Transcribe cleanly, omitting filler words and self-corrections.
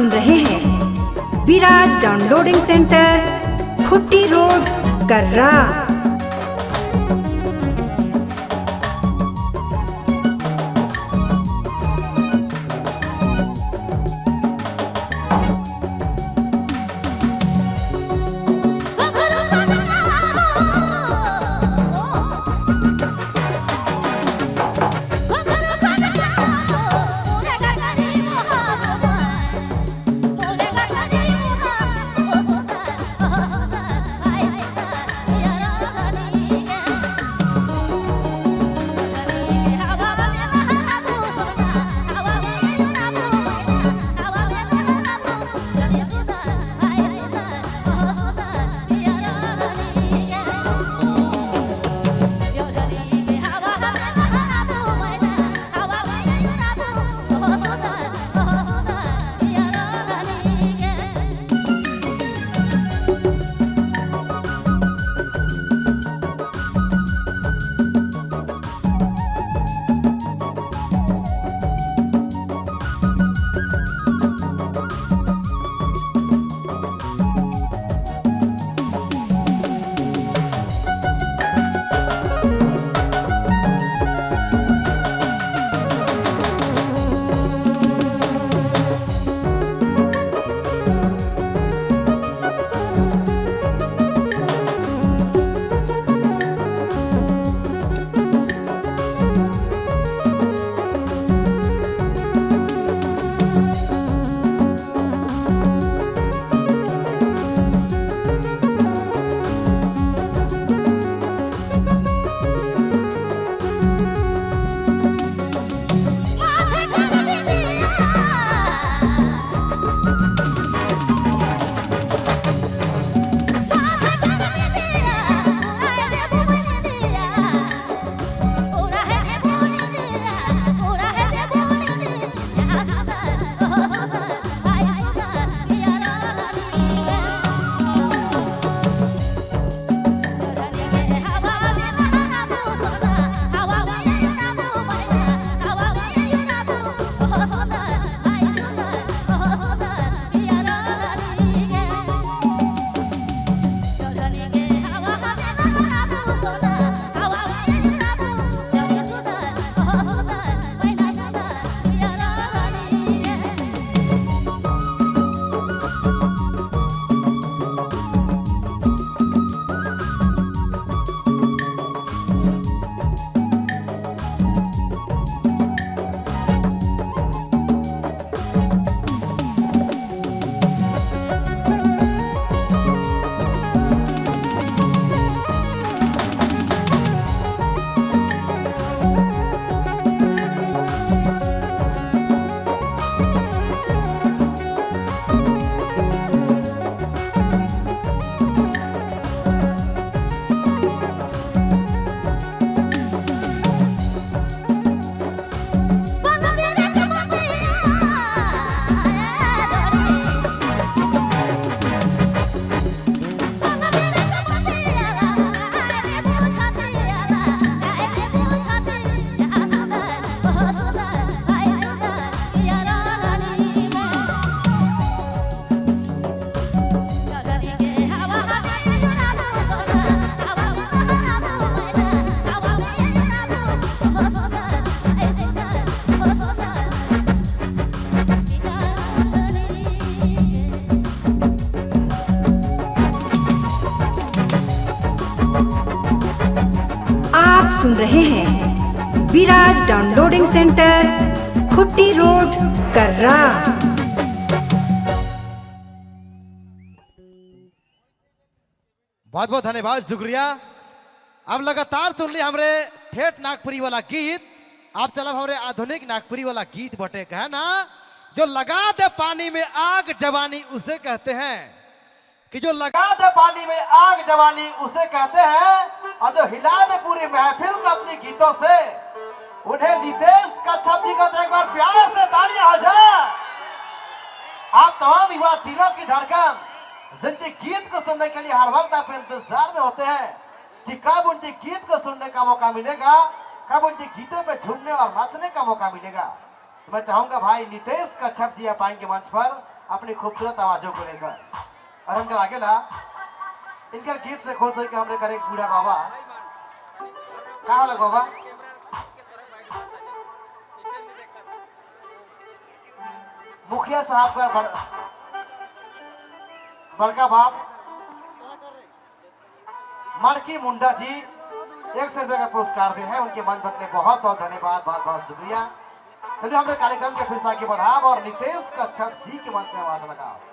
सुन रहे हैं विराज डाउनलोडिंग सेंटर, खुट्टी रोड, कर्रा। सुन रहे हैं विराज डाउनलोडिंग सेंटर, खुट्टी रोड, कर्रा। बहुत बहुत धन्यवाद, शुक्रिया। अब लगातार सुन ली हमरे ठेठ नागपुरी वाला गीत। अब चलब हमरे आधुनिक नागपुरी वाला गीत बटे है ना, जो लगा दे पानी में आग जवानी उसे कहते हैं, कि जो लगा दे पानी में आग जवानी उसे कहते हैं, और जो हिला दे पूरी महफिल को अपनी गीतों से, उन्हें नितेश कच्छप जी को एक बार प्यार से तालियां हो जाए। आप तमाम युवा दिलों की धड़कन जिनके गीत को सुनने के लिए हर वक्त आप इंतजार में होते हैं कि कब उनके गीत को सुनने का मौका मिलेगा, कब उनके गीतों पे झूमने और नाचने का मौका मिलेगा। तो मैं चाहूंगा भाई नितेश कच्छप जी आप आएंगे मंच पर, अपनी खूबसूरत आवाजों को लेकर। और हमके आगे ला इनकर गीत से खुश हो कि हमरे करे बूढ़ा बाबा का होला बाबा मुखिया साहब का बड़का बाप मणकी मुंडा जी 100 रुपए का पुरस्कार दे हैं। उनके मन बदले बहुत बहुत धन्यवाद, बहुत बहुत शुक्रिया। चलिए हमने कार्यक्रम के फिर से आगे बढ़ाव और नितेश कच्छप जी के मंच में आवाज लगाओ।